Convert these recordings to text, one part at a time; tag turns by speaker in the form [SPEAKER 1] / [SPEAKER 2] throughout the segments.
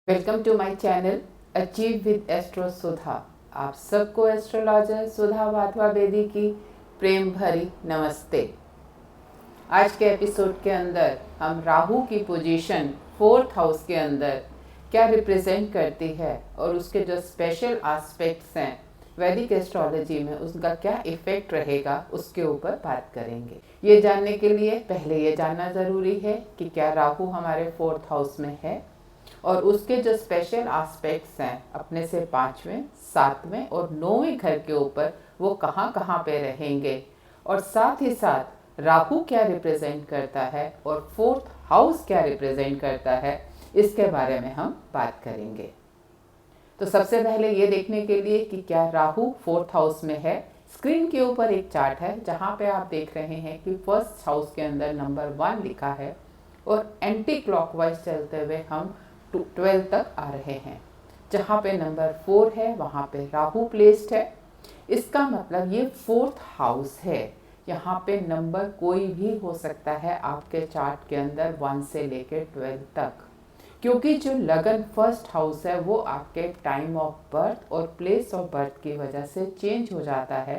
[SPEAKER 1] Welcome to my channel achieve with astro Sudha. आप सबको astrologer सुधा वाधवा बेदी की प्रेम भरी नमस्ते। आज के एपिसोड के अंदर हम राहु की पोजीशन 4th हाउस के अंदर क्या रिप्रेजेंट करती है और उसके जो स्पेशल एस्पेक्ट्स हैं वैदिक एस्ट्रोलॉजी में उसका क्या इफेक्ट रहेगा उसके ऊपर बात करेंगे। ये जानने के लिए पहले ये जानना ज़रूरी है कि क्या राहु हमारे 4th हाउस में है और उसके जो स्पेशल एस्पेक्ट्स हैं अपने से 5वें, 7वें और 9वें घर के ऊपर वो कहाँ कहाँ पे रहेंगे, और साथ ही साथ राहु क्या रिप्रेजेंट करता है और 4th हाउस क्या रिप्रेजेंट करता है, इसके बारे में हम बात करेंगे। तो सबसे पहले ये देखने के लिए कि क्या राहु 4th हाउस में है, स्क्रीन के ऊपर एक चार्ट है जहाँ पे आप देख रहे हैं कि 1st हाउस के अंदर नंबर 1 लिखा है और एंटी क्लॉकवाइज चलते हुए हम 12 तक आ रहे हैं। जहाँ पे नंबर 4 है वहाँ पे राहु प्लेस्ड है। इसका मतलब ये 4th हाउस है। यहाँ पे नंबर कोई भी हो सकता है आपके चार्ट के अंदर 1 से लेकर 12 तक, क्योंकि जो लगन 1st हाउस है वो आपके टाइम ऑफ बर्थ और प्लेस ऑफ बर्थ की वजह से चेंज हो जाता है।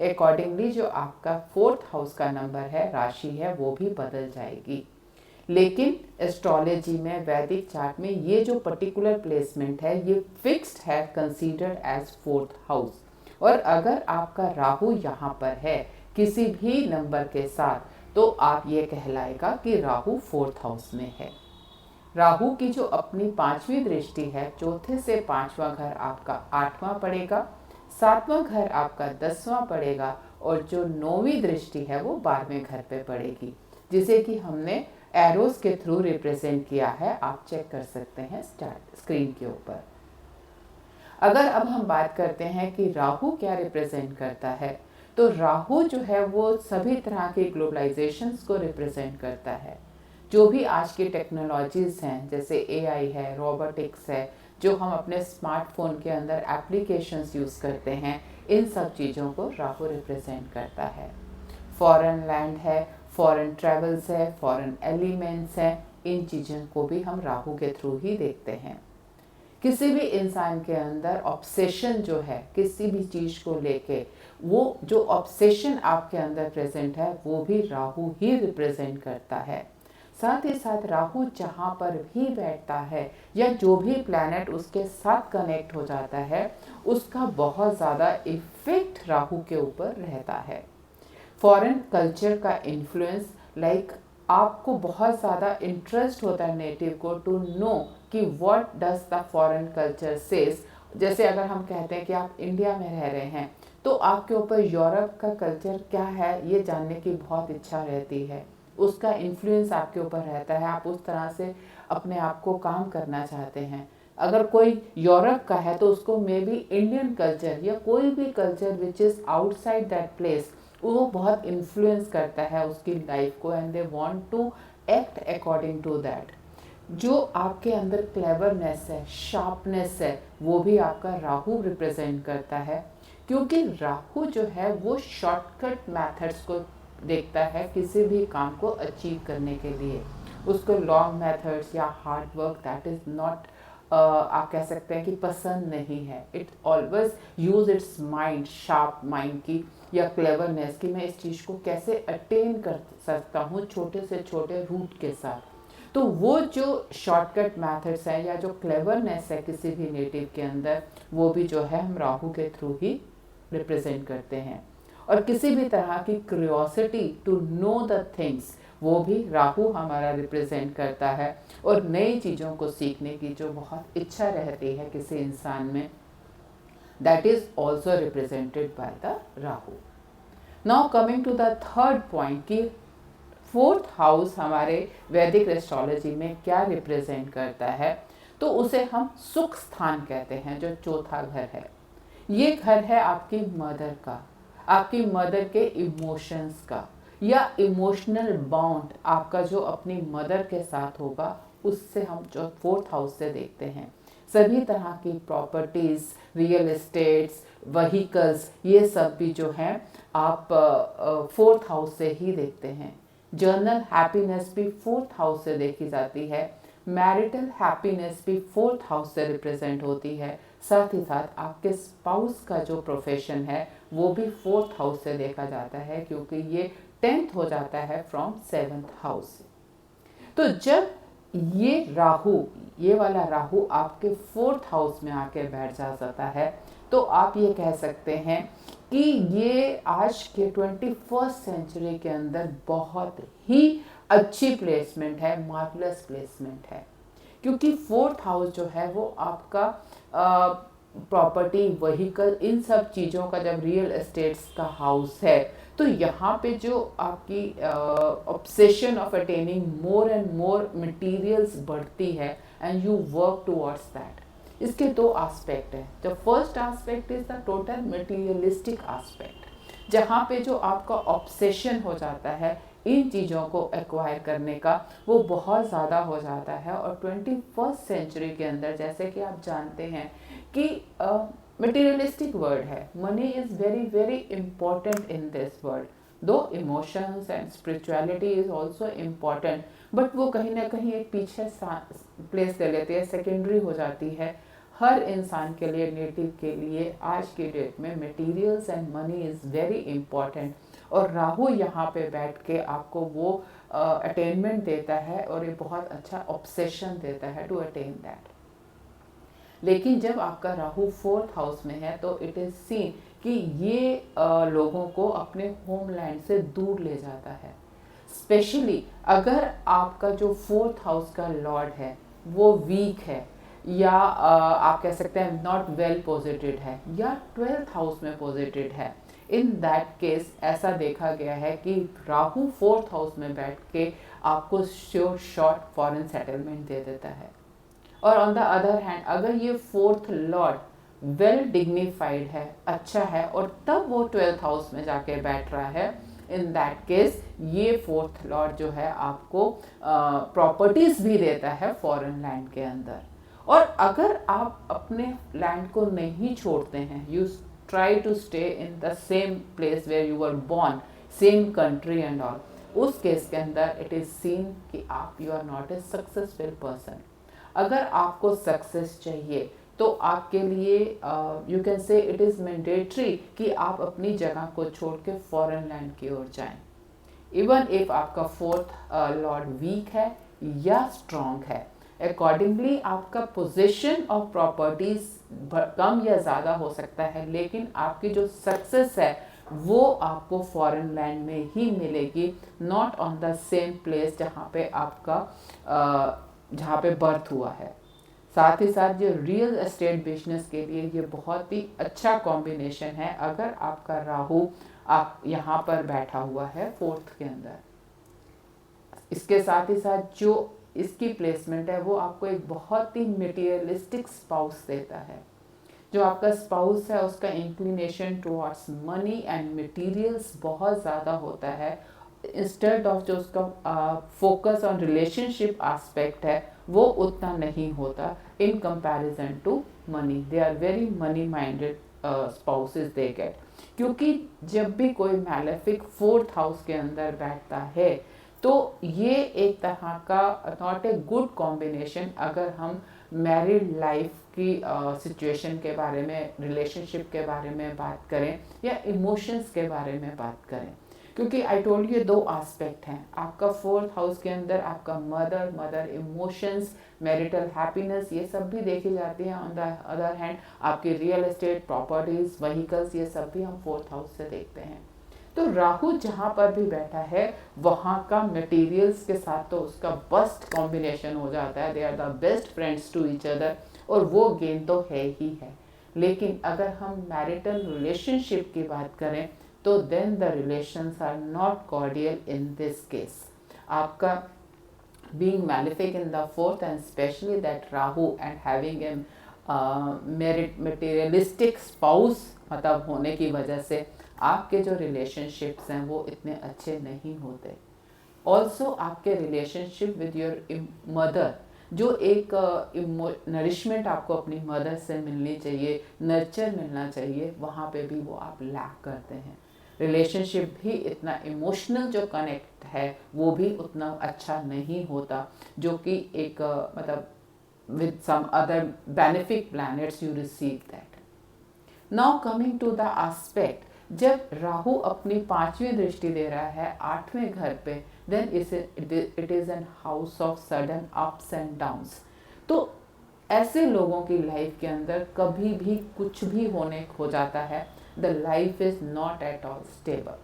[SPEAKER 1] अकॉर्डिंगली जो आपका 4th हाउस का नंबर है, राशि है, वो भी बदल जाएगी। लेकिन एस्ट्रोलॉजी में, वैदिक चार्ट में ये जो पर्टिकुलर प्लेसमेंट है ये फिक्स्ड है, कंसीडर्ड एज 4th हाउस। और अगर आपका राहु यहाँ पर है किसी भी नंबर के साथ, तो आप ये कहलाएगा कि राहु 4th हाउस में है। राहु की जो अपनी 5वीं दृष्टि है, चौथे से 5वां घर आपका 8वां पड़ेगा, 7वां घर आपका 10वां पड़ेगा और जो 9वीं दृष्टि है वो 12वें घर पे पड़ेगी, जिसे कि हमने एरोस के थ्रू रिप्रेजेंट किया है। आप चेक कर सकते हैं स्क्रीन के ऊपर। अगर अब हम बात करते हैं कि राहु क्या रिप्रेजेंट करता है, तो राहु जो है वो सभी तरह के ग्लोबलाइजेशंस को रिप्रेजेंट करता है। जो भी आज की टेक्नोलॉजीज़ हैं, जैसे एआई है, रोबोटिक्स है, जो हम अपने स्मार्टफोन के अंदर एप्लीकेशंस यूज़ करते हैं, इन सब चीज़ों को राहु रिप्रेजेंट करता है। फॉरेन लैंड है, फॉरेन ट्रेवल्स है, फॉरेन एलिमेंट्स हैं, इन चीज़ों को भी हम राहु के थ्रू ही देखते हैं। किसी भी इंसान के अंदर ऑब्सेशन जो है किसी भी चीज़ को लेके, वो जो ऑब्सेशन आपके अंदर प्रेजेंट है वो भी राहु ही रिप्रेजेंट करता है। साथ ही साथ राहु जहाँ पर भी बैठता है या जो भी प्लैनेट उसके साथ कनेक्ट हो जाता है, उसका बहुत ज़्यादा इफेक्ट राहु के ऊपर रहता है। फॉरेन कल्चर का इन्फ्लुएंस, लाइक आपको बहुत ज़्यादा इंटरेस्ट होता है नेटिव को टू नो कि what does the foreign culture says. जैसे अगर हम कहते हैं कि आप इंडिया में रह रहे हैं, तो आपके ऊपर यूरोप का कल्चर क्या है ये जानने की बहुत इच्छा रहती है। उसका इन्फ्लुएंस आपके ऊपर रहता है, आप उस तरह से अपने आप को काम करना चाहते हैं। अगर कोई यूरोप का है तो उसको मे बी इंडियन कल्चर या कोई भी culture which is outside that place, वो बहुत इन्फ्लुएंस करता है उसकी लाइफ को, and they want to act according to that. जो आपके अंदर क्लेवरनेस है, शार्पनेस है, वो भी आपका राहु रिप्रेजेंट करता है, क्योंकि राहु जो है वो शॉर्टकट मेथड्स को देखता है किसी भी काम को अचीव करने के लिए। उसको लॉन्ग मेथड्स या hard work that is not, आप कह सकते हैं कि पसंद नहीं है। It always use it's mind, sharp mind की या क्लेवरनेस की, मैं इस चीज़ को कैसे अटेन कर सकता हूँ छोटे से छोटे रूट के साथ। तो वो जो शॉर्टकट मेथड्स हैं या जो क्लेवरनेस है किसी भी नेटिव के अंदर, वो भी जो है हम राहु के थ्रू ही रिप्रेजेंट करते हैं। और किसी भी तरह की curiosity to know the things, वो भी राहु हमारा रिप्रेजेंट करता है। और नई चीज़ों को सीखने की जो बहुत इच्छा रहती है किसी इंसान में, that is also represented by the Rahu. Now coming to the third point कि 4th हाउस हमारे वैदिक एस्ट्रोलॉजी में क्या रिप्रेजेंट करता है, तो उसे हम सुख स्थान कहते हैं, जो चौथा घर है। ये घर है आपकी मदर का, आपकी मदर के इमोशंस का, या इमोशनल बॉन्ड आपका जो अपनी मदर के साथ होगा, उससे हम जो 4th हाउस से देखते हैं। सभी तरह की प्रॉपर्टीज़, रियल एस्टेट्स, व्हीकल्स, ये सब भी जो हैं आप 4th हाउस से ही देखते हैं। जर्नल हैप्पीनेस भी 4th हाउस से देखी जाती है। मैरिटल हैप्पीनेस भी 4th हाउस से रिप्रेजेंट होती है। साथ ही साथ आपके स्पाउस का जो प्रोफेशन है वो भी 4th हाउस से देखा जाता है, क्योंकि ये 10th हो जाता है फ्रॉम 7th हाउस। तो जब ये वाला राहु आपके 4th हाउस में आके बैठ जाता है, तो आप ये कह सकते हैं कि ये आज के 21st सेंचुरी के अंदर बहुत ही अच्छी प्लेसमेंट है, मार्वलस प्लेसमेंट है। क्योंकि 4th हाउस जो है वो आपका प्रॉपर्टी, व्हीकल, इन सब चीज़ों का जब रियल एस्टेट्स का हाउस है, तो यहाँ पे जो आपकी obsession of attaining more and more materials बढ़ती है and you work towards that. इसके दो एस्पेक्ट है। The first aspect is the total materialistic aspect, जहाँ पे जो आपका ऑब्सेशन हो जाता है इन चीज़ों को एक्वायर करने का, वो बहुत ज़्यादा हो जाता है। और 21st सेंचुरी के अंदर, जैसे कि आप जानते हैं कि मटेरियलिस्टिक वर्ड है, money is very very important in this world, though emotions and spirituality is also important, but वो कहीं ना कहीं एक पीछे प्लेस ले लेती है, सेकेंडरी हो जाती है। हर इंसान के लिए, नेटिव के लिए आज के डेट में materials and money is very important. और राहु यहाँ पे बैठ के आपको वो अटेनमेंट देता है और ये बहुत अच्छा ऑब्सेशन देता है टू अटेन दैट। लेकिन जब आपका राहु 4th हाउस में है तो इट इज़ सीन कि ये लोगों को अपने होमलैंड से दूर ले जाता है। स्पेशली अगर आपका जो 4th हाउस का लॉर्ड है वो वीक है, या आप कह सकते हैं नॉट वेल पोजिटेड है, या 12th हाउस में पोजिटेड है, इन दैट केस ऐसा देखा गया है कि राहु 4th हाउस में बैठ के आपको शॉर्ट फॉरेन सेटलमेंट दे देता है। और ऑन द अदर हैंड अगर ये 4th लॉर्ड वेल डिग्निफाइड है, अच्छा है, और तब वो 12th हाउस में जाके बैठ रहा है, इन दैट केस ये 4th लॉर्ड जो है आपको प्रॉपर्टीज भी देता है फॉरेन लैंड के अंदर। और अगर आप अपने लैंड को नहीं छोड़ते हैं, you try to stay in the same place where you were born, same country and all, उस केस के अंदर इट इज़ सीन कि आप you are not a successful person. अगर आपको सक्सेस चाहिए तो आपके लिए you can say it is mandatory कि आप अपनी जगह को छोड़ के फॉरेन लैंड की ओर जाएं। इवन इफ आपका 4th लॉर्ड वीक है या स्ट्रॉन्ग है, अकॉर्डिंगली आपका पोजीशन ऑफ प्रॉपर्टीज कम या ज़्यादा हो सकता है, लेकिन आपकी जो सक्सेस है वो आपको फॉरेन लैंड में ही मिलेगी, not on the same place जहाँ पे आपका जहाँ पे बर्थ हुआ है। साथ ही साथ जो रियल एस्टेट बिजनेस के लिए ये बहुत ही अच्छा कॉम्बिनेशन है अगर आपका राहु आप यहाँ पर बैठा हुआ है 4th के अंदर। इसके साथ ही साथ जो इसकी प्लेसमेंट है वो आपको एक बहुत ही मटेरियलिस्टिक स्पाउस देता है। जो आपका स्पाउस है उसका inclination towards money and materials बहुत ज़्यादा होता है, इंस्टेड ऑफ जो उसका फोकस ऑन रिलेशनशिप एस्पेक्ट है वो उतना नहीं होता in comparison to money. They are very money minded spouses they get, क्योंकि जब भी कोई मैलेफिक 4th हाउस के अंदर बैठता है तो ये एक तरह का नॉट ए गुड कॉम्बिनेशन अगर हम मैरिड लाइफ की सिचुएशन के बारे में, रिलेशनशिप के बारे में बात करें या इमोशंस के बारे में बात करें। क्योंकि आई टोल्ड ये दो एस्पेक्ट हैं। आपका 4th हाउस के अंदर आपका मदर इमोशंस, मैरिटल हैप्पीनेस, ये सब भी देखी जाती है। ऑन द अदर हैंड आपकी रियल एस्टेट, प्रॉपर्टीज, व्हीकल्स, ये सब भी हम 4th हाउस से देखते हैं। तो राहु जहाँ पर भी बैठा है वहाँ का मटेरियल्स के साथ तो उसका बेस्ट कॉम्बिनेशन हो जाता है। They are the best friends to each other, और वो गेन तो है ही है। लेकिन अगर हम मैरिटल रिलेशनशिप की बात करें तो then the relations are not cordial in this case. आपका being malefic in the 4th and especially that Rahu and having a materialistic spouse मतलब होने की वजह से आपके जो रिलेशनशिप्स हैं वो इतने अच्छे नहीं होते। ऑल्सो आपके रिलेशनशिप विद योर मदर, जो एक नरिशमेंट आपको अपनी मदर से मिलनी चाहिए, नर्चर मिलना चाहिए, वहाँ पे भी वो आप लैक करते हैं। रिलेशनशिप भी इतना इमोशनल जो कनेक्ट है वो भी उतना अच्छा नहीं होता, जो कि एक मतलब with some other benefic planets you receive that. Now coming to the aspect, जब राहु अपनी 5वीं दृष्टि दे रहा है 8वें घर पे, then it is an house of sudden ups and downs. तो ऐसे लोगों की लाइफ के अंदर कभी भी कुछ भी होने हो जाता है, the life is not at all stable.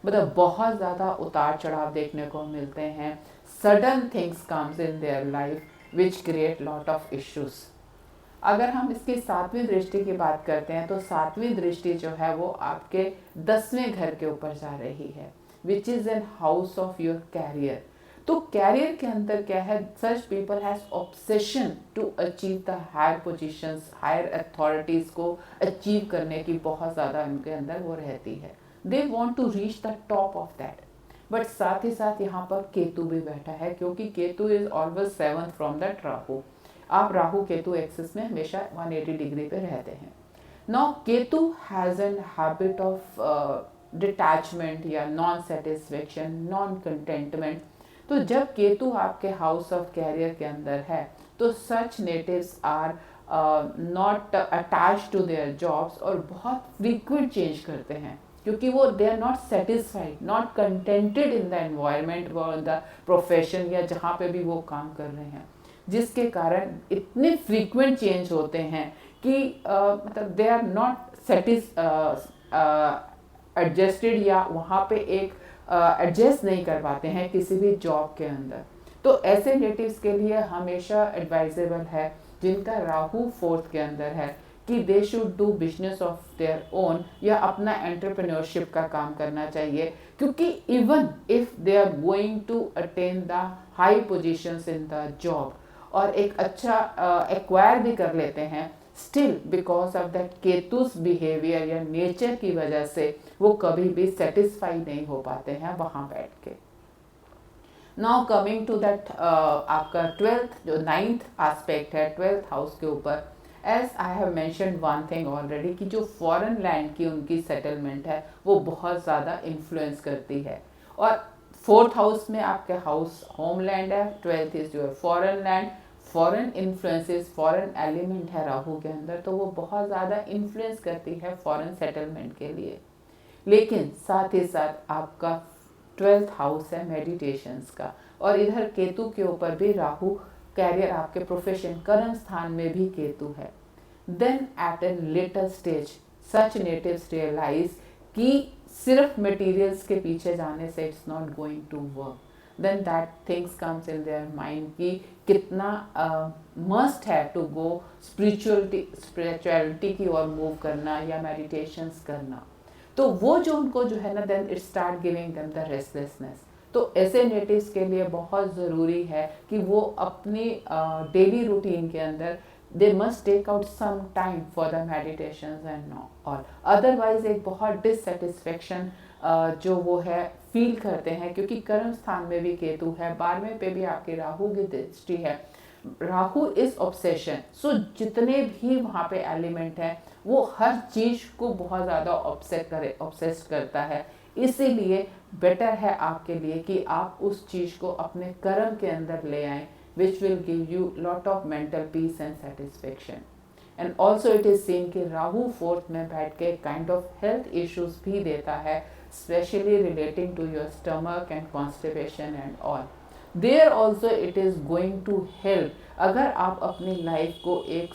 [SPEAKER 1] मतलब बहुत ज़्यादा उतार चढ़ाव देखने को मिलते हैं, sudden things comes in their life which create lot of issues. अगर हम इसकी 7वीं दृष्टि की बात करते हैं तो 7वीं दृष्टि जो है वो आपके 10वें घर के ऊपर जा रही है, which is an house of your career. तो कैरियर के अंदर क्या है, such people has obsession to achieve the higher positions, higher authorities को अचीव करने की बहुत ज़्यादा उनके अंदर वो रहती है. They want to reach the top of that. But साथ ही साथ यहाँ पर केतु भी बैठा है, क्योंकि Ketu is always 7th from that Rahu. आप राहु केतु एक्सिस में हमेशा 180 डिग्री पे रहते हैं. Now Ketu has an habit of detachment या नॉन सेटिस्फेक्शन, नॉन कंटेंटमेंट. तो जब केतु आपके हाउस ऑफ कैरियर के अंदर है तो such natives are not attach to their jobs और बहुत फ्रीक्वेंट चेंज करते हैं, क्योंकि वो they are not satisfied, not contented in the environment व इन द प्रोफेशन या जहाँ पे भी वो काम कर रहे हैं, जिसके कारण इतने फ्रीक्वेंट चेंज होते हैं कि मतलब दे आर नॉट एडजस्टेड या वहाँ पे एक एडजस्ट नहीं कर पाते हैं किसी भी जॉब के अंदर. तो ऐसे नेटिव्स के लिए हमेशा एडवाइजेबल है जिनका राहु 4th के अंदर है कि they should do business of their own या अपना एंटरप्रेन्योरशिप का काम करना चाहिए, क्योंकि even if they are going to attain the high positions in the job और एक अच्छा एक्वायर भी कर लेते हैं, still because of that Ketu's behaviour या नेचर की वजह से वो कभी भी सेटिस्फाई नहीं हो पाते हैं वहाँ बैठ के. नाउ कमिंग टू दैट आपका 12th जो 9th एस्पेक्ट है 12th हाउस के ऊपर, as I have mentioned one thing already कि जो फॉरेन लैंड की उनकी सेटलमेंट है वो बहुत ज़्यादा इन्फ्लुएंस करती है. और 4th हाउस में आपके हाउस होम लैंड है, 12th is your foreign land. Foreign influences, foreign element है राहु के अंदर, तो वो बहुत ज़्यादा इन्फ्लुएंस करती है फॉरेन सेटलमेंट के लिए. लेकिन साथ ही साथ आपका 12th हाउस है मेडिटेशंस का, और इधर केतु के ऊपर भी राहु, कैरियर आपके प्रोफेशन कर्म स्थान में भी केतु है. Then at a later stage such natives realise कि सिर्फ मटेरियल्स के पीछे जाने से it's not going to work. Then that things comes in their mind कि कितना मस्ट है टू गो स्पिरिचुअलिटी की ओर मूव करना या मेडिटेशंस करना. तो वो जो उनको जो है ना, then it start giving them the restlessness. तो ऐसे नेटिव्स के लिए बहुत ज़रूरी है कि वो अपनी डेली रूटीन के अंदर they must take out some time for the meditations and all. Otherwise एक बहुत डिससेटिस्फेक्शन जो वो है फील करते हैं, क्योंकि कर्म स्थान में भी केतु है, 12वें पे भी आपके राहु की दृष्टि है. राहु इज ऑब्सेशन, सो जितने भी वहाँ पे एलिमेंट है वो हर चीज़ को बहुत ज़्यादा ऑब्सेस्ड करता है. इसीलिए बेटर है आपके लिए कि आप उस चीज़ को अपने कर्म के अंदर ले आएं, which will give you lot of mental peace and satisfaction. And also it is seen कि राहु 4th में बैठ के काइंड ऑफ हेल्थ इश्यूज भी देता है, specially relating to your stomach and constipation and all. There also it is going to help. अगर आप अपनी लाइफ को एक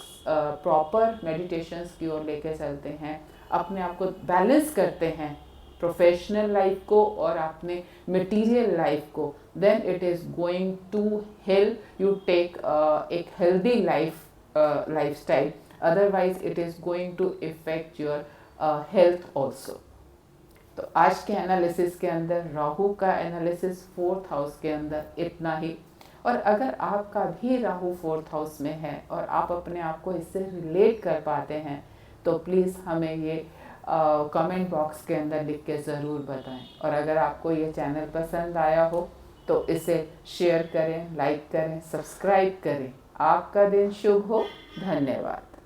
[SPEAKER 1] प्रॉपर मेडिटेशंस की ओर लेके चलते हैं, अपने आप को बैलेंस करते हैं, प्रोफेशनल लाइफ को और अपने मटेरियल लाइफ को, then it is going to help you take एक healthy lifestyle. Otherwise it is going to effect your health also. तो आज के एनालिसिस के अंदर राहु का एनालिसिस 4th हाउस के अंदर इतना ही. और अगर आपका भी राहु 4th हाउस में है और आप अपने आप को इससे रिलेट कर पाते हैं तो प्लीज़ हमें ये कमेंट बॉक्स के अंदर लिख के ज़रूर बताएं. और अगर आपको ये चैनल पसंद आया हो तो इसे शेयर करें, लाइक करें, सब्सक्राइब करें. आपका दिन शुभ हो. धन्यवाद.